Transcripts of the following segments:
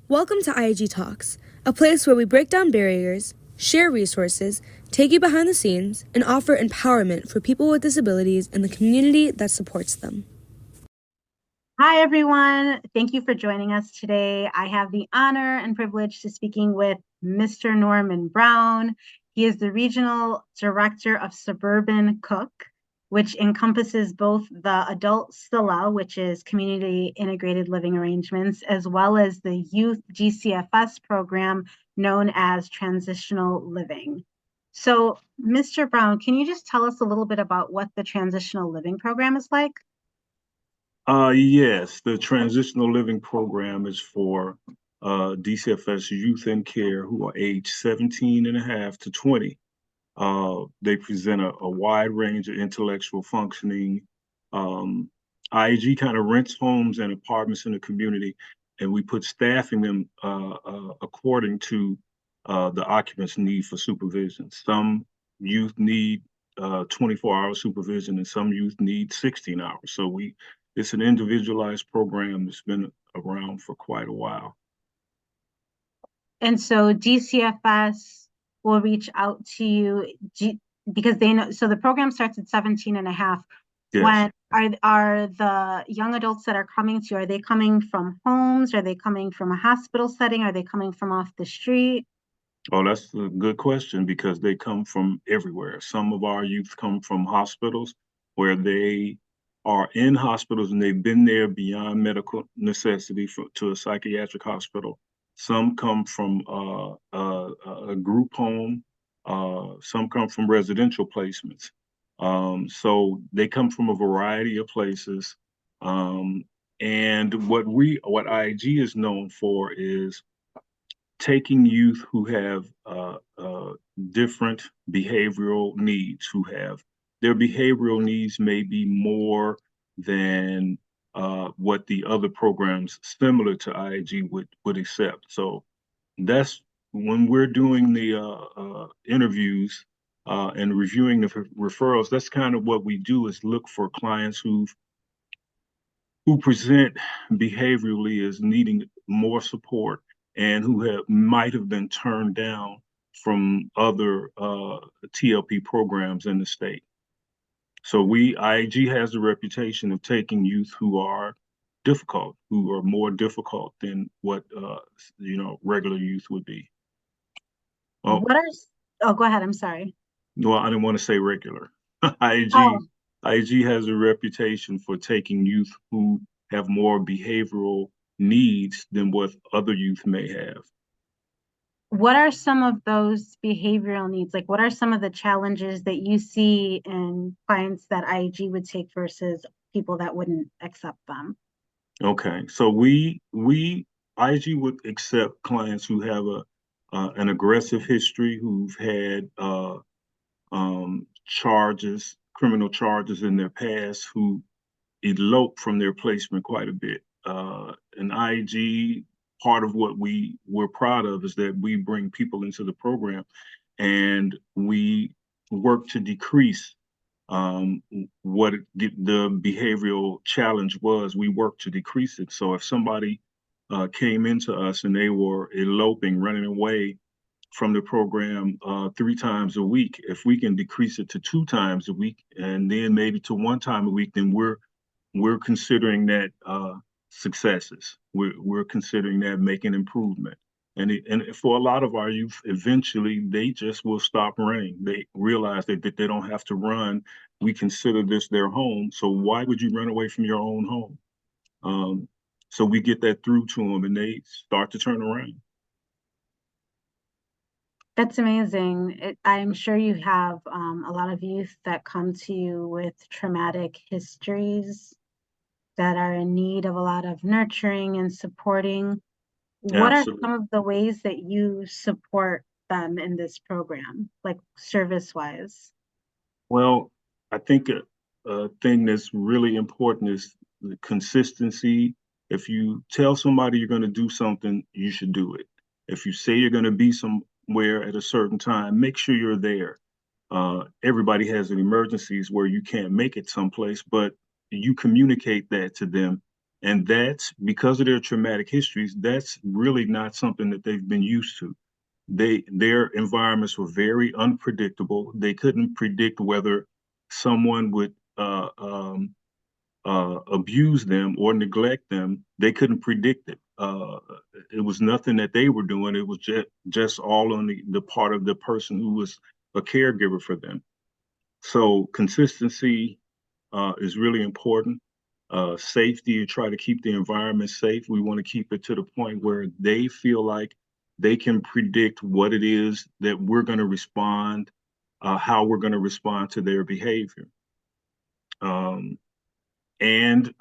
Welcome to IAG Talks, a place where we break down barriers, share resources, take you behind the scenes, and offer empowerment for people with disabilities and the community that supports them. Hi, everyone. Thank you for joining us today. I have the honor and privilege to speaking with Mr. Norman Brown. He is the Regional Director of Suburban Cook, which encompasses both the adult SILA, which is Community Integrated Living Arrangements, as well as the youth DCFS program known as Transitional Living. So, Mr. Brown, can you just tell us a little bit about what the Transitional Living Program is like? Yes, the Transitional Living Program is for DCFS youth in care who are age 17 and a half to 20. They present a wide range of intellectual functioning. IAG kind of rents homes and apartments in the community, and we put staffing them according to the occupants' need for supervision. Some youth need 24-hour supervision, and some youth need 16 hours. So it's an individualized program that's been around for quite a while. And so DCFS will reach out to you because they know, so the program starts at 17 and a half. Yes. When are the young adults that are coming to you, are they coming from homes? Are they coming from a hospital setting? Are they coming from off the street? Oh, that's a good question because they come from everywhere. Some of our youth come from hospitals where they are in hospitals and they've been there beyond medical necessity to a psychiatric hospital. Some come from a group home. Some come from residential placements. So they come from a variety of places. And what IAG is known for is taking youth who have different behavioral needs, who have their behavioral needs may be more than what the other programs similar to IAG would accept. So that's when we're doing the interviews and reviewing the referrals. That's kind of what we do is look for clients who present behaviorally as needing more support and who might have been turned down from other TLP programs in the state. So IAG has a reputation of taking youth who are difficult, who are more difficult than what regular youth would be. Oh, Go ahead. I'm sorry. well, I didn't want to say regular. IAG Oh, IAG has a reputation for taking youth who have more behavioral needs than what other youth may have. what are some of those behavioral needs? Like, what are some of the challenges that you see in clients that IAG would take versus people that wouldn't accept them? Okay, so we IAG would accept clients who have an aggressive history, who've had criminal charges in their past, who elope from their placement quite a bit. And IAG, part of what we're proud of is that we bring people into the program and we work to decrease what the behavioral challenge was. We work to decrease it. So if somebody came into us and they were eloping, running away from the program 3 times a week, if we can decrease it to 2 times a week and then maybe to 1 time a week, then we're considering that successes. We're considering that making improvement. And for a lot of our youth, eventually they just will stop running. They realize that they don't have to run. We consider this their home. So why would you run away from your own home? So we get that through to them and they start to turn around. That's amazing. I'm sure you have a lot of youth that come to you with traumatic histories that are in need of a lot of nurturing and supporting. What are Absolutely. some of the ways that you support them in this program, like service-wise? Well, I think a thing that's really important is the consistency. If you tell somebody you're going to do something, you should do it. If you say you're going to be somewhere at a certain time, make sure you're there. Everybody has an emergencies where you can't make it someplace, but you communicate that to them And that's because of their traumatic histories, that's really not something that they've been used to. Their environments were very unpredictable. They couldn't predict whether someone would abuse them or neglect them. They couldn't predict it. It was nothing that they were doing. It was just all on the part of the person who was a caregiver for them. So consistency is really important. Safety, you try to keep the environment safe. We want to keep it to the point where they feel like they can predict what it is that we're going to respond, how we're going to respond to their behavior. Um, and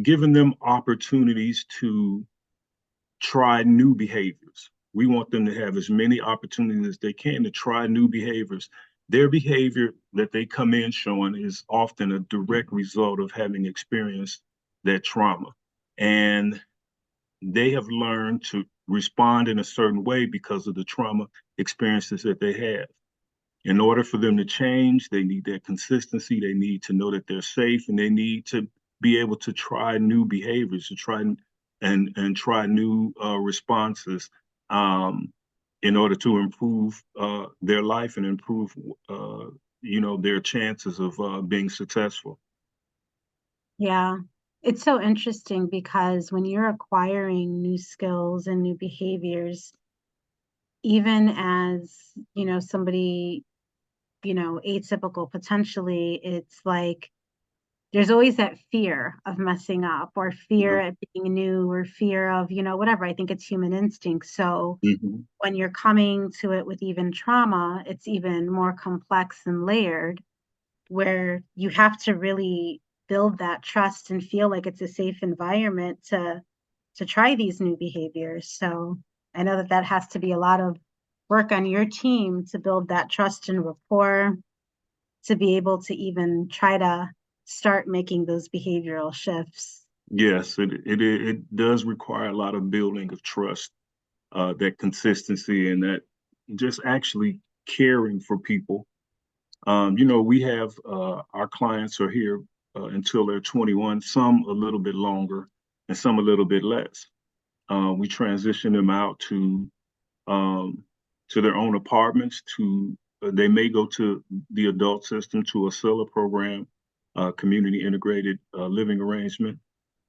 giving them opportunities to try new behaviors. We want them to have as many opportunities as they can to try new behaviors. Their behavior that they come in showing is often a direct result of having experienced that trauma. And they have learned to respond in a certain way because of the trauma experiences that they have. In order for them to change, they need that consistency. They need to know that they're safe, and they need to be able to try new behaviors, to try and try new responses in order to improve their life and improve, their chances of being successful. Yeah. It's so interesting because when you're acquiring new skills and new behaviors, even as, somebody, atypical potentially, it's like there's always that fear of messing up or fear Yep. of being new or fear of, whatever. I think it's human instinct. So Mhm. when you're coming to it with even trauma, it's even more complex and layered, where you have to really build that trust and feel like it's a safe environment to try these new behaviors. So I know that that has to be a lot of work on your team to build that trust and rapport, to be able to even try to start making those behavioral shifts. Yes, it does require a lot of building of trust, that consistency, and that just actually caring for people. We have our clients are here until they're 21, some a little bit longer and some a little bit less. We transition them out um, to their own apartments. They may go to the adult system, to a SILA program, community integrated living arrangement.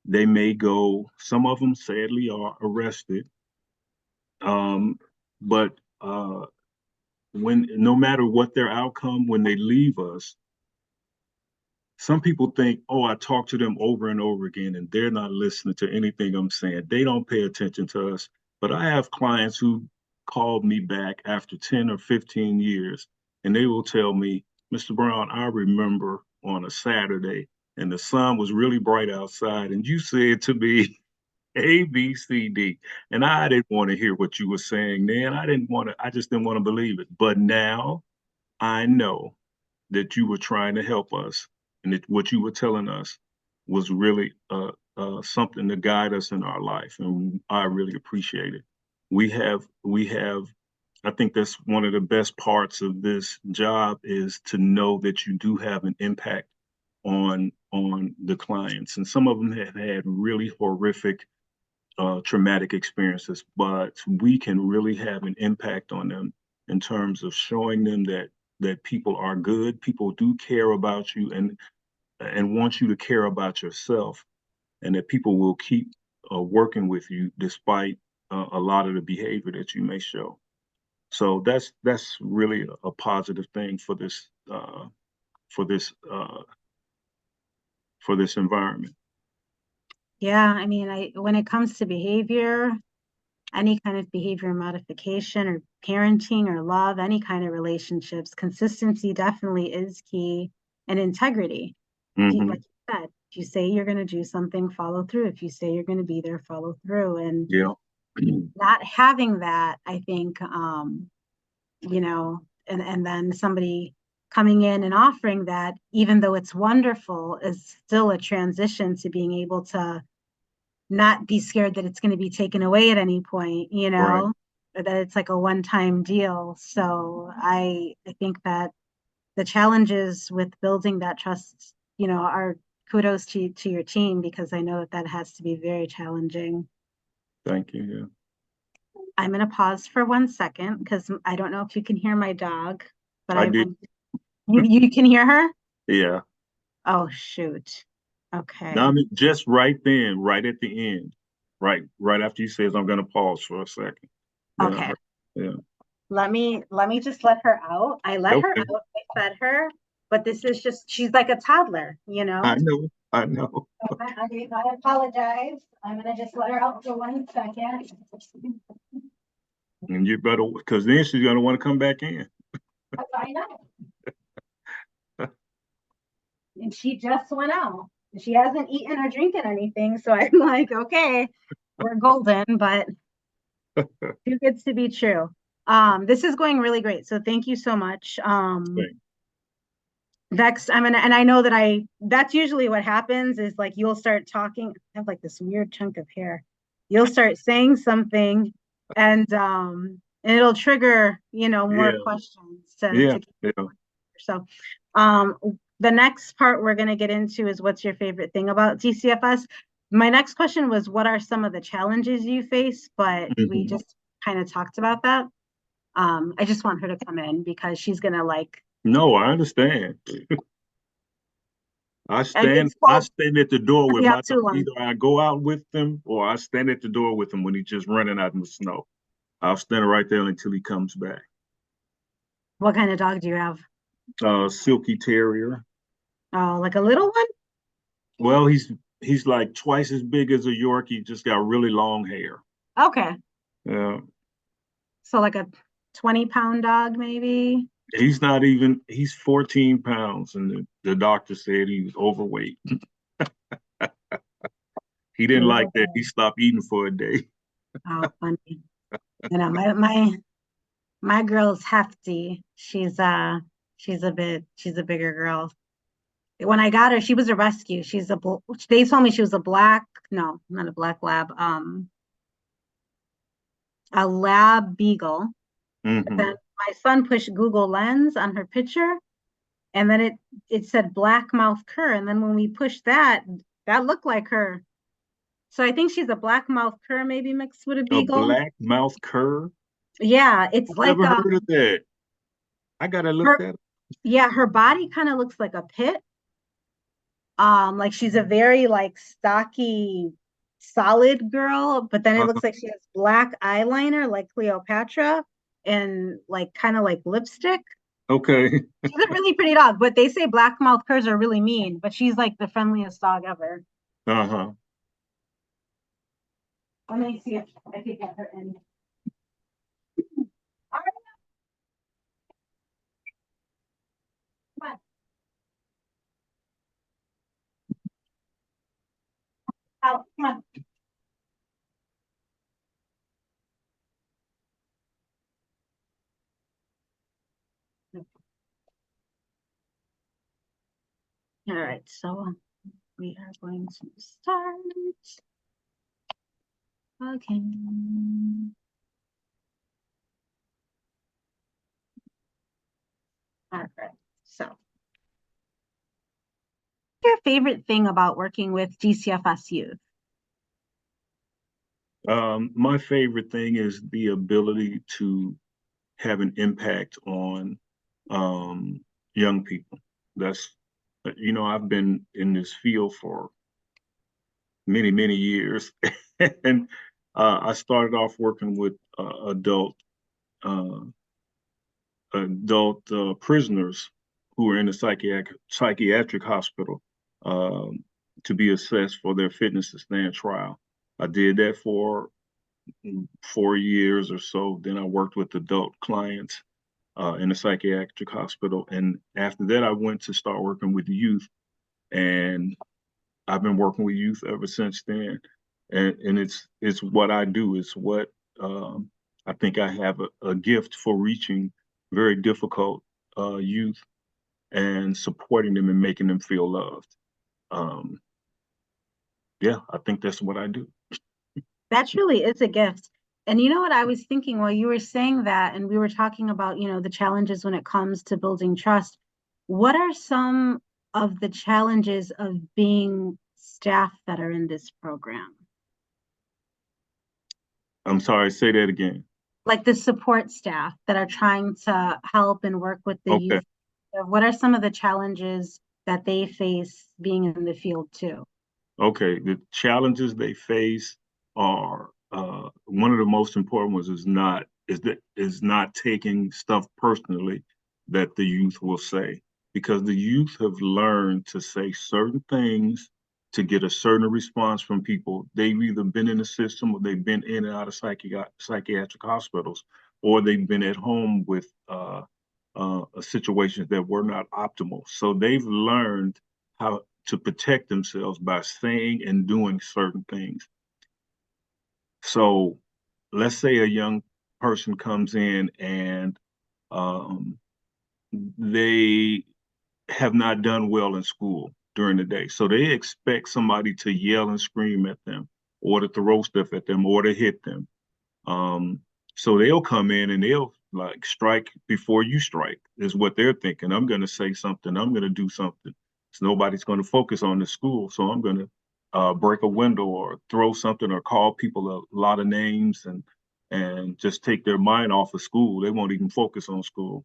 They may go. Some of them, sadly, are arrested. Um, but when no matter what their outcome, when they leave us, some people think, oh, I talk to them over and over again, and they're not listening to anything I'm saying. They don't pay attention to us. But I have clients who called me back after 10 or 15 years, and they will tell me, Mr. Brown, I remember on a Saturday, and the sun was really bright outside, and you said to me, A, B, C, D. And I didn't want to hear what you were saying then. I just didn't want to believe it. But now I know that you were trying to help us, and that what you were telling us was really something to guide us in our life, and I really appreciate it. We have. I think that's one of the best parts of this job, is to know that you do have an impact on the clients, and some of them have had really horrific traumatic experiences, but we can really have an impact on them in terms of showing them that people are good, people do care about you, and want you to care about yourself, and that people will keep working with you despite a lot of the behavior that you may show. So that's really a positive thing for this uh, for this environment. Yeah, I mean, when it comes to behavior, any kind of behavior modification or parenting or love, any kind of relationships, consistency definitely is key, and integrity. Like Hmm. you said, if you say you're going to do something, follow through. If you say you're going to be there, follow through. And Yeah. not having that, I think, and then somebody coming in and offering that, even though it's wonderful, is still a transition to being able to not be scared that it's going to be taken away at any point, Right. or that it's like a one-time deal. So I think that the challenges with building that trust, are kudos to your team, because I know that has to be very challenging. Thank you. Yeah. I'm going to pause for 1 second because I don't know if you can hear my dog, but I did. You can hear her? Yeah. Oh, shoot. Okay. Now, I mean, just right then, right at the end, right after he says, I'm going to pause for a second. Okay. Yeah. Let me just let her out. I let her Okay. out. I fed her, but this is just, she's like a toddler, you know? I know. I apologize. I'm going to just let her out for 1 second. And you better, because then she's going to want to come back in. I know. And she just went out. She hasn't eaten or drinking anything. So I'm like, okay, we're golden, but too good to be true. This is going really great. So thank you so much. Vex, and I know that that's usually what happens is like, you'll start talking. I have like this weird chunk of hair. You'll start saying something and it'll trigger, more questions to So, the next part we're going to get into is what's your favorite thing about DCFS? My next question was, what are some of the challenges you face? But we just kind of talked about that. I just want her to come in because she's going to like. No, I understand. I stand at the door with my dog. Either I go out with them or I stand at the door with him when he's just running out in the snow. I'll stand right there until he comes back. What kind of dog do you have? Silky Terrier. Oh, like a little one? Well, he's like twice as big as a Yorkie, just got really long hair. Okay. Yeah. So like a 20-pound dog, maybe? He's 14 pounds, and the doctor said he was overweight. He didn't like that. He stopped eating for a day. Oh, funny. My girl's hefty. She's a bigger girl. When I got her, she was a rescue. They told me she was no, not a black lab, a lab beagle. Mm-hmm. Then my son pushed Google Lens on her picture, and then it said black mouth cur. And then when we pushed that looked like her. So I think she's a black mouth cur, maybe mixed with a beagle. A black mouth cur? Yeah, it's I've never heard of that. I gotta look that up. Yeah, her body kind of looks like a pit. Like she's a very like stocky, solid girl, but then it looks like she has black eyeliner like Cleopatra and like kind of like lipstick. Okay. She's a really pretty dog, but they say black mouth curs are really mean, but she's like the friendliest dog ever. Uh-huh. Let me see if I can get her in. All right. Come on. Out, come on. All right, so we are going to start. Okay. All right, so what's your favorite thing about working with DCFS youth? My favorite thing is the ability to have an impact on young people. That's, I've been in this field for many, many years. And I started off working with adult prisoners who were in a psychiatric hospital to be assessed for their fitness to stand trial. I did that for 4 years or so. Then I worked with adult clients in a psychiatric hospital. And after that, I went to start working with youth. And I've been working with youth ever since then. And it's what I do. It's what I think I have a gift for reaching very difficult youth and supporting them and making them feel loved. Yeah, I think that's what I do. That truly is a gift. And you know what I was thinking while you were saying that, and we were talking about, the challenges when it comes to building trust. What are some of the challenges of being staff that are in this program? I'm sorry, say that again. Like the support staff that are trying to help and work with the Okay. youth. What are some of the challenges that they face being in the field too? Okay. The challenges they face are one of the most important ones is not taking stuff personally that the youth will say, because the youth have learned to say certain things to get a certain response from people. They've either been in the system or they've been in and out of psychiatric hospitals, or they've been at home with situations that were not optimal. So they've learned how to protect themselves by saying and doing certain things. So let's say a young person comes in and um, they have not done well in school during the day. So they expect somebody to yell and scream at them, or to throw stuff at them, or to hit them. Um, so they'll come in and they'll like strike before you strike, is what they're thinking. I'm going to say something. I'm going to do something. So nobody's going to focus on the school. So I'm going to break a window or throw something or call people a lot of names and just take their mind off of school. They won't even focus on school.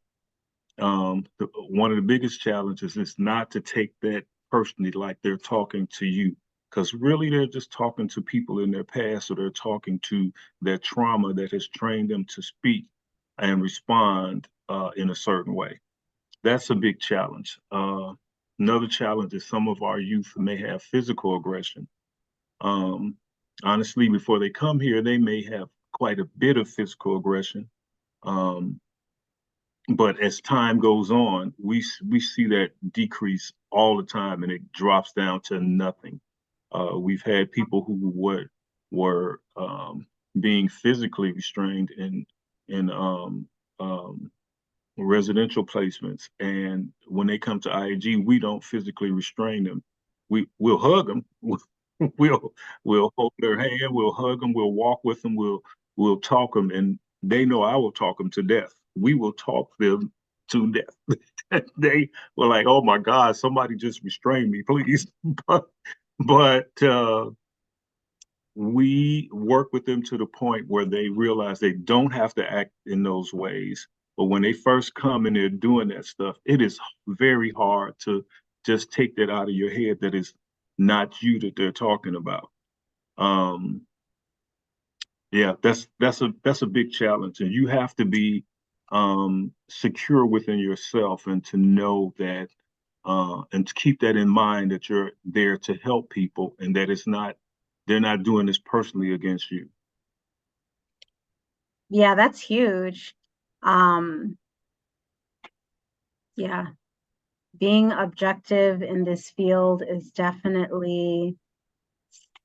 One of the biggest challenges is not to take that personally, like they're talking to you, because really they're just talking to people in their past, or they're talking to their trauma that has trained them to speak and respond in a certain way. That's a big challenge. Another challenge is some of our youth may have physical aggression. Um, Honestly, before they come here, they may have quite a bit of physical aggression. Um, but as time goes on, we see that decrease all the time, and it drops down to nothing. We've had people who were being physically restrained in residential placements, and when they come to IAG, we don't physically restrain them. We'll hug them. We'll we'll hold their hand. We'll hug them. We'll walk with them. We'll talk them, and they know I will talk them to death. We will talk them to death. They were like, "Oh my God, somebody just restrain me, please." But we work with them to the point where they realize they don't have to act in those ways. But when they first come and they're doing that stuff, it is very hard to just take that out of your head that it's not you that they're talking about. Um, yeah, that's a big challenge, and you have to be secure within yourself and to know that and to keep that in mind that you're there to help people and that it's not they're not doing this personally against you. Yeah, that's huge. Um, yeah, being objective in this field is definitely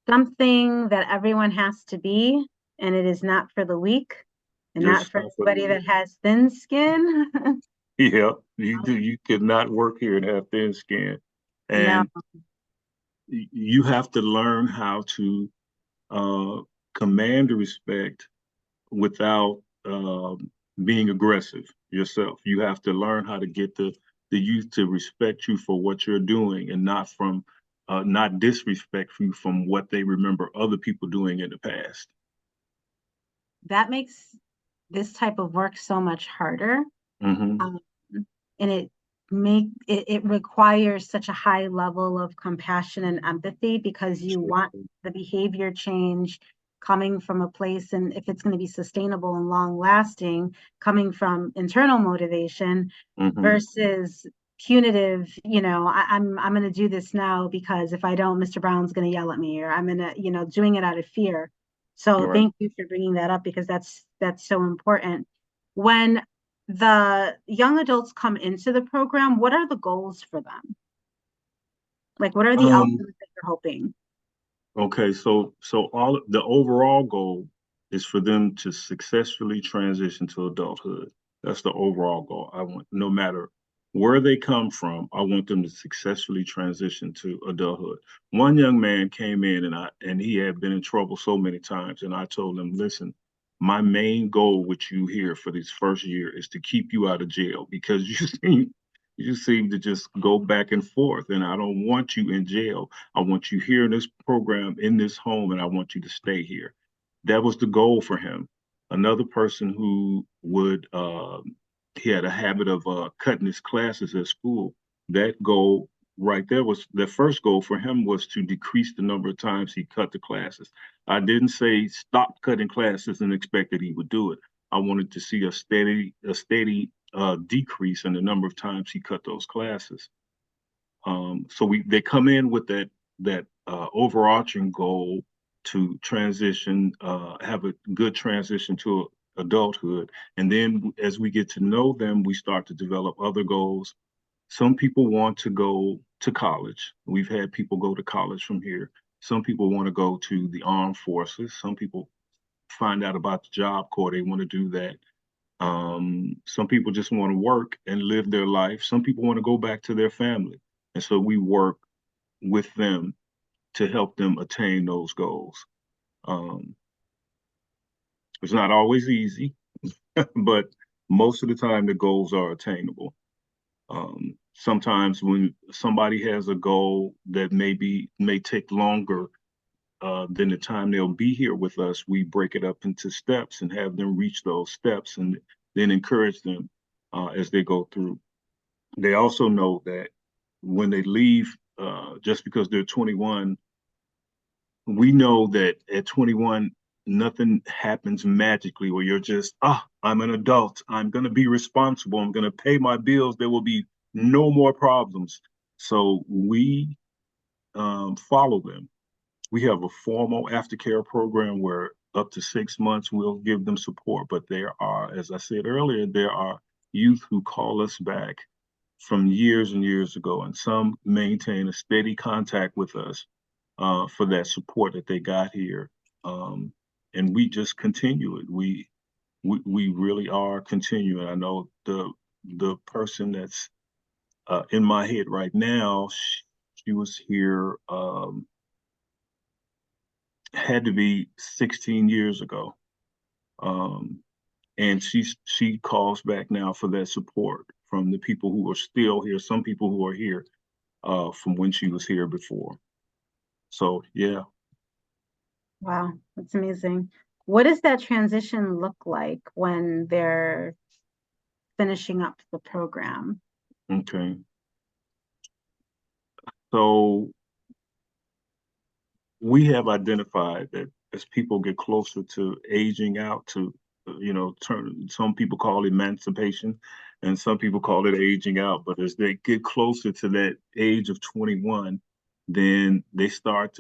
something that everyone has to be, and it is not for the weak and not Just for anybody that has thin skin. yeah, you cannot work here and have thin skin, No, and you have to learn how to uh, command the respect without being aggressive yourself. You have to learn how to get the youth to respect you for what you're doing and not disrespect you from what they remember other people doing in the past. that makes this type of work so much harder. Hmm. Um, and it requires such a high level of compassion and empathy because you want the behavior change coming from a place, and if it's going to be sustainable and long lasting, coming from internal motivation Hmm. versus punitive, I'm going to do this now because if I don't, Mr. Brown's going to yell at me, or I'm going to, doing it out of fear. So Right. thank you for bringing that up because that's so important. When the young adults come into the program, what are the goals for them? Like, what are the outcomes Um, that you're hoping? Okay, so all the overall goal is for them to successfully transition to adulthood. That's the overall goal. I want, no matter where they come from, I want them to successfully transition to adulthood. One young man came in and he had been in trouble so many times, and I told him, listen, my main goal with you here for this first year is to keep you out of jail because You seem to just go back and forth, and I don't want you in jail. I want you here in this program, in this home, and I want you to stay here. That was the goal for him. Another person who would, he had a habit of cutting his classes at school. That goal right there was the first goal for him was to decrease the number of times he cut the classes. I didn't say stop cutting classes and expect that he would do it. I wanted to see a steady decrease in the number of times he cut those classes. So they come in with that overarching goal to transition, have a good transition to adulthood, and then as we get to know them, we start to develop other goals. Some people want to go to college. We've had people go to college from here. Some people want to go to the armed forces. Some people find out about the Job Corps. They want to do that. Some people just want to work and live their life. Some people want to go back to their family. And so we work with them to help them attain those goals. Um, it's not always easy, but most of the time the goals are attainable. Sometimes when somebody has a goal that may take longer than the time they'll be here with us, we break it up into steps and have them reach those steps and then encourage them as they go through. They also know that when they leave, just because they're 21, we know that at 21, nothing happens magically where you're just, I'm an adult. I'm going to be responsible. I'm going to pay my bills. There will be no more problems. So we follow them. We have a formal aftercare program where up to 6 months we'll give them support. But there are, as I said earlier, there are youth who call us back from years and years ago, and some maintain a steady contact with us for that support that they got here. And we just continue it. We really are continuing. I know the person that's in my head right now, she was here, had to be 16 years ago. And she calls back now for that support from the people who are still here, some people who are here from when she was here before. So, yeah. Wow, that's amazing. What does that transition look like when they're finishing up the program? Okay. So we have identified that as people get closer to aging out, to some people call it emancipation and some people call it aging out, but as they get closer to that age of 21, then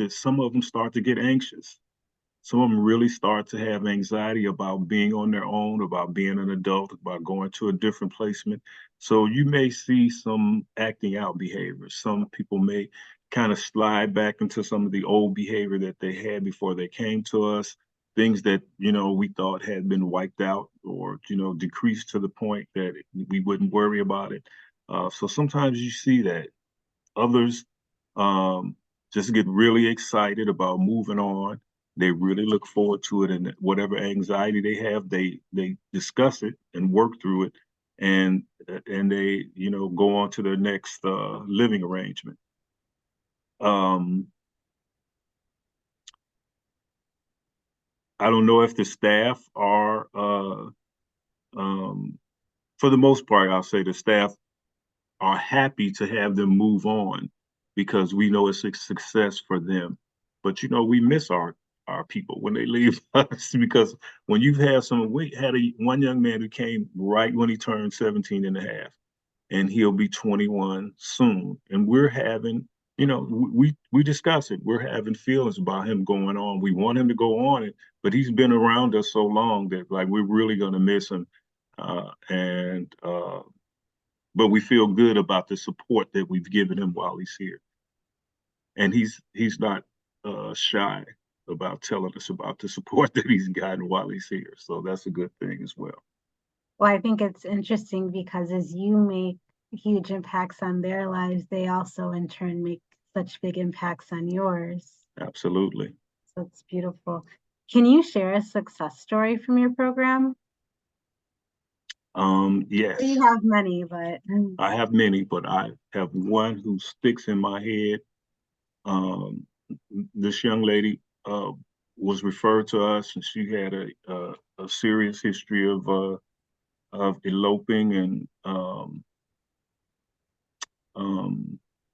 some of them start to get anxious. Some of them really start to have anxiety about being on their own, about being an adult, about going to a different placement. So you may see some acting out behavior. Some people may kind of slide back into some of the old behavior that they had before they came to us, things that, we thought had been wiped out or, decreased to the point that we wouldn't worry about it. So sometimes you see that. Others just get really excited about moving on. They really look forward to it, and whatever anxiety they have, they discuss it and work through it, and they go on to their next living arrangement. I don't know if the staff are, for the most part, I'll say the staff are happy to have them move on because we know it's a success for them. But we miss our people when they leave us because when you've had we had one young man who came right when he turned 17 and a half, and he'll be 21 soon. And we're having, we discuss it. We're having feelings about him going on. We want him to go on it, but he's been around us so long that like we're really gonna miss him. But we feel good about the support that we've given him while he's here. And he's not shy about telling us about the support that he's gotten while he's here. So that's a good thing as well. Well, I think it's interesting because as you make huge impacts on their lives, they also in turn make such big impacts on yours. Absolutely. So it's beautiful. Can you share a success story from your program? Yes, You have many, but I have many, but I have one who sticks in my head. Um, this young lady was referred to us, and she had a serious history of eloping and um,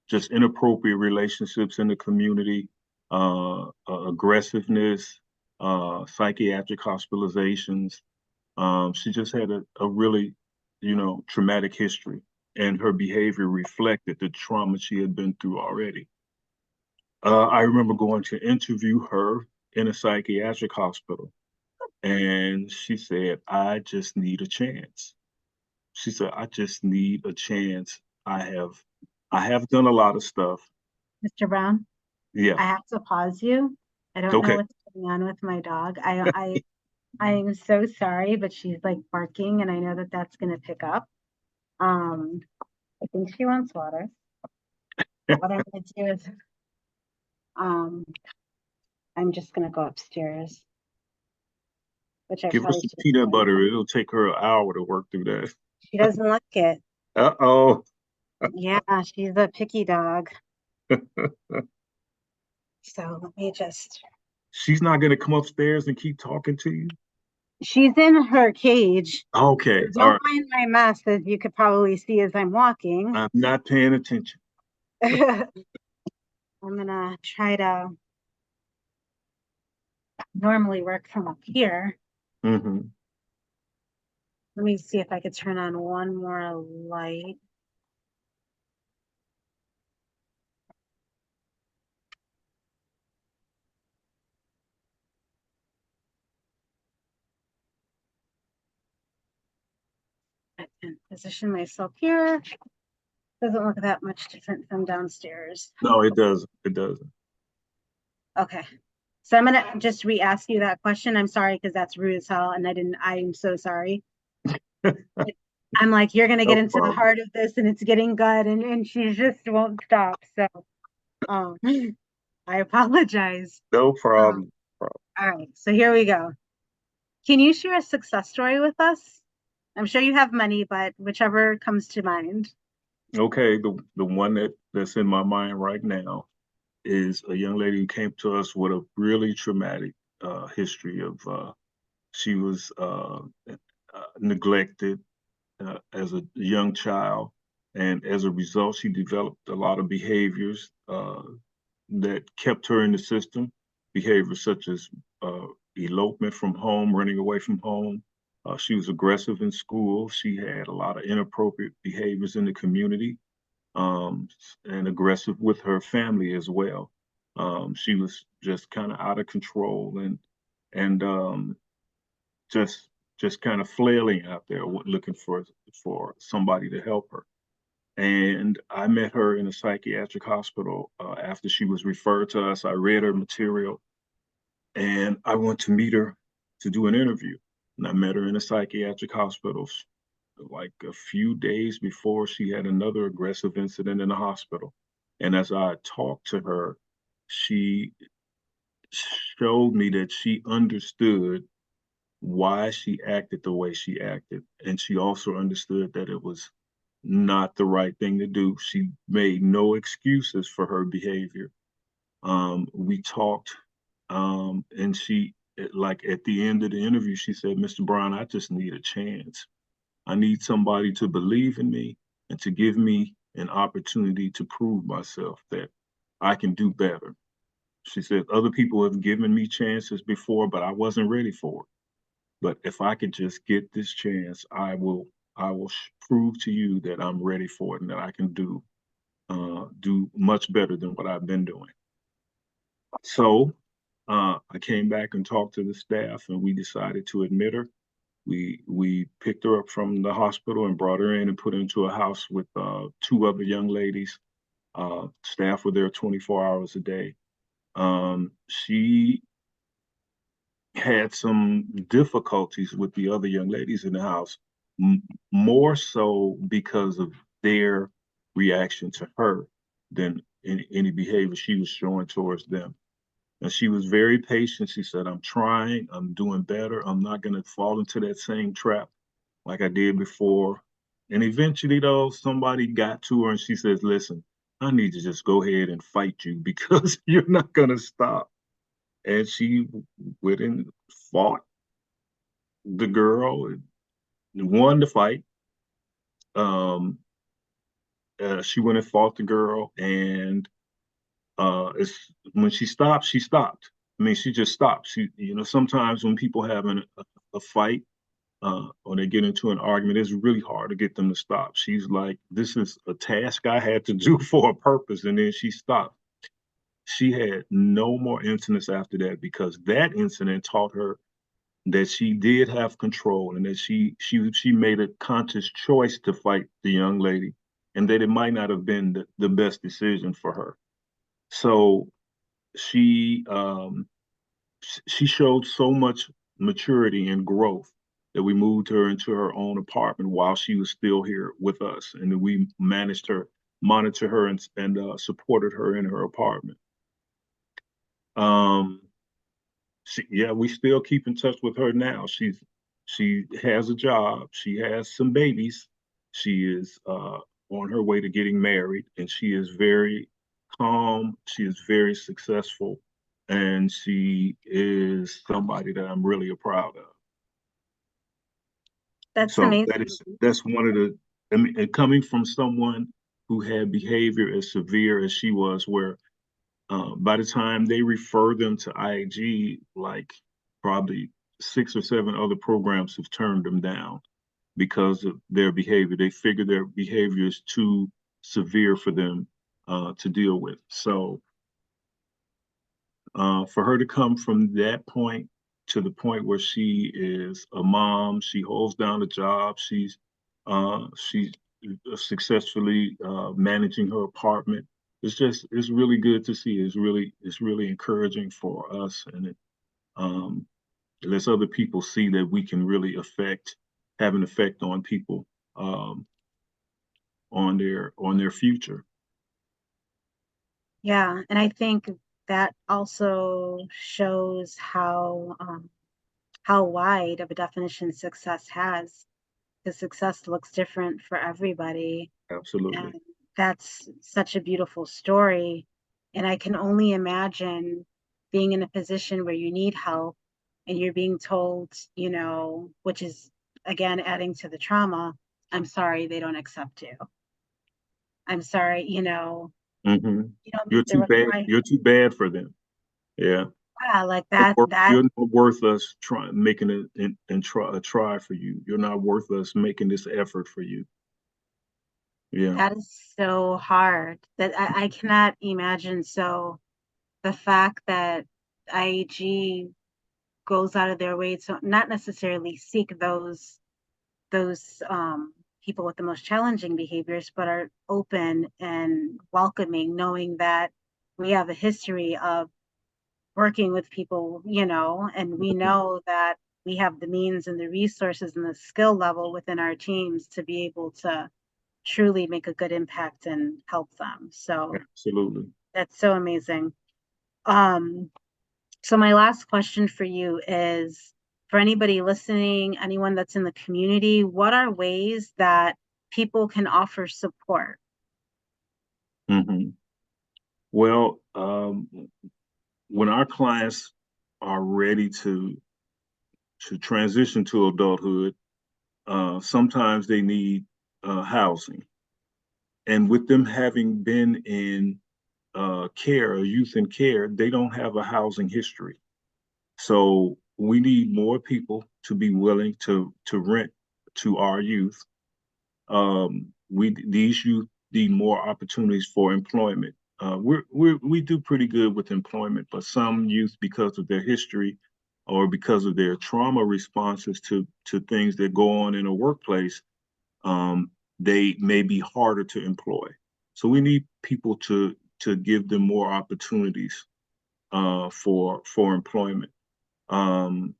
just inappropriate relationships in the community, aggressiveness, psychiatric hospitalizations. She just had a really, traumatic history, and her behavior reflected the trauma she had been through already. I remember going to interview her in a psychiatric hospital, and she said, "I just need a chance." She said, "I just need a chance. I have done a lot of stuff." Mr. Brown, Yeah. I have to pause you. I don't know Okay. what's going on with my dog. I am so sorry, but she's like barking, and I know that that's going to pick up. Um, I think she wants water. But what I'm going to do is, um, I'm just going to go upstairs, which I Give her probably some should have peanut done. butter. It'll take her an hour to work through that. She doesn't like it. Uh-oh. Yeah, she's a picky dog. So let me just. She's not going to come upstairs and keep talking to you? She's in her cage. Okay. So All don't right. mind my mess, as you could probably see as I'm walking. I'm not paying attention. I'm gonna try to normally work from up here. Hmm. Let me see if I could turn on one more light. I can position myself here. Doesn't look that much different from downstairs. No, it doesn't. It doesn't. Okay. So I'm gonna just re-ask you that question. I'm sorry because that's rude as hell, and I'm so sorry. I'm like, you're gonna get No into the problem. heart of this, and it's getting good, and she just won't stop. So, um, I apologize. No Um, problem. all right, so here we go. Can you share a success story with us? I'm sure you have many, but whichever comes to mind. Okay, the one that's in my mind right now is a young lady who came to us with a really traumatic history of she was neglected as a young child, and as a result, she developed a lot of behaviors that kept her in the system. Behaviors such as elopement from home, running away from home. She was aggressive in school. She had a lot of inappropriate behaviors in the community, um, and aggressive with her family as well. She was just kind of out of control and just just kind of flailing out there, looking for somebody to help her. And I met her in a psychiatric hospital after she was referred to us. I read her material, and I went to meet her to do an interview. And I met her in a psychiatric hospital like a few days before she had another aggressive incident in the hospital. And as I talked to her, she showed me that she understood why she acted the way she acted. And she also understood that it was not the right thing to do. She made no excuses for her behavior. We talked, and like at the end of the interview, she said, "Mr. Brown, I just need a chance. I need somebody to believe in me and to give me an opportunity to prove myself that I can do better." She said, "Other people have given me chances before, but I wasn't ready for it. But if I could just get this chance, I will prove to you that I'm ready for it and that I can do much better than what I've been doing." So I came back and talked to the staff, and we decided to admit her. We picked her up from the hospital and brought her in and put her into a house with two other young ladies. Staff were there 24 hours a day. She had some difficulties with the other young ladies in the house, m- more so because of their reaction to her than any behavior she was showing towards them. And she was very patient. She said, "I'm trying, I'm doing better. I'm not going to fall into that same trap." like I did before. And eventually, though, somebody got to her and she says, listen, I need to just go ahead and fight you because you're not going to stop. And she went and fought the girl and won the fight. Um, she went and fought the girl, and it's when she stopped, she stopped. I mean, she just stopped. Sometimes when people have a fight, or they get into an argument, it's really hard to get them to stop. She's like, this is a task I had to do for a purpose. And then she stopped. She had no more incidents after that because that incident taught her that she did have control and that she made a conscious choice to fight the young lady and that it might not have been the best decision for her. So she she showed so much maturity and growth that we moved her into her own apartment while she was still here with us, and that we managed her, monitor her, and supported her in her apartment. Um, yeah, we still keep in touch with her now. She has a job. She has some babies. She is on her way to getting married, and she is very calm. She is very successful, and she is somebody that I'm really proud of. That's So amazing. that's one of the. I mean, and coming from someone who had behavior as severe as she was, where by the time they refer them to IAG, like probably 6 or 7 other programs have turned them down because of their behavior. They figure their behavior is too severe for them to deal with. So for her to come from that point to the point where she is a mom, she holds down a job, she's successfully managing her apartment. It's really good to see. It's really encouraging for us, and it lets other people see that we can really have an effect on people, um, on their future. Yeah, and I think that also shows how wide of a definition success has, because success looks different for everybody. Absolutely. And that's such a beautiful story. And I can only imagine being in a position where you need help and you're being told, which is again adding to the trauma, I'm sorry, they don't accept you. I'm sorry, Hmm. you don't You're meet the too bad. requirement. You're too bad for them. Yeah. Yeah, like that, You're not worth us making it and try a try for you. You're not worth us making this effort for you. Yeah. that is so hard that I cannot imagine. So the fact that IAG goes out of their way to not necessarily seek those people with the most challenging behaviors, but are open and welcoming, knowing that we have a history of working with people, and we know that we have the means and the resources and the skill level within our teams to be able to truly make a good impact and help them. So Absolutely. that's so amazing. Um, so my last question for you is, for anybody listening, anyone that's in the community, what are ways that people can offer support? Hmm. Well, when our clients are ready to transition to adulthood, sometimes they need housing, and with them having been in care, or youth in care, they don't have a housing history. So we need more people to be willing to rent to our youth. These youth need more opportunities for employment. We do pretty good with employment, but some youth, because of their history or because of their trauma responses to things that go on in a workplace, they may be harder to employ. So we need people to give them more opportunities for employment. Um,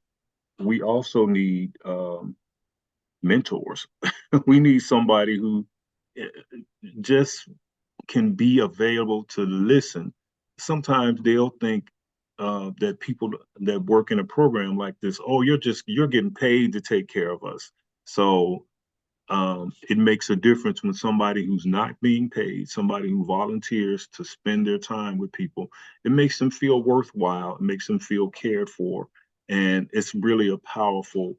we also need mentors. We need somebody who eh, just can be available to listen. Sometimes they'll think that people that work in a program like this, oh, you're getting paid to take care of us. So it makes a difference when somebody who's not being paid, somebody who volunteers to spend their time with people, it makes them feel worthwhile, it makes them feel cared for. And it's really a powerful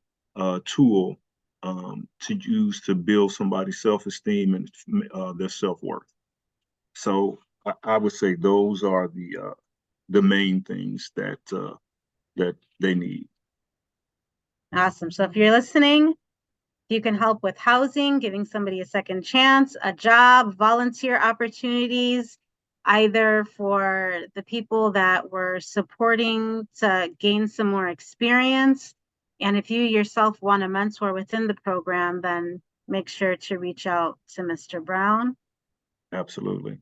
tool to use to build somebody's self-esteem and their self-worth. So I would say those are the main things that they need. Awesome. So if you're listening, you can help with housing, giving somebody a second chance, a job, volunteer opportunities, either for the people that we're supporting to gain some more experience. And if you yourself want a mentor within the program, then make sure to reach out to Mr. Brown. Absolutely.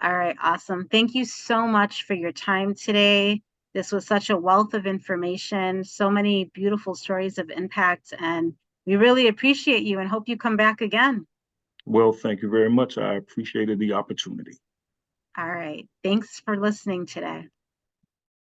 All right, awesome. Thank you so much for your time today. This was such a wealth of information, so many beautiful stories of impact, and we really appreciate you and hope you come back again. Well, thank you very much. I appreciated the opportunity. All right. Thanks for listening today.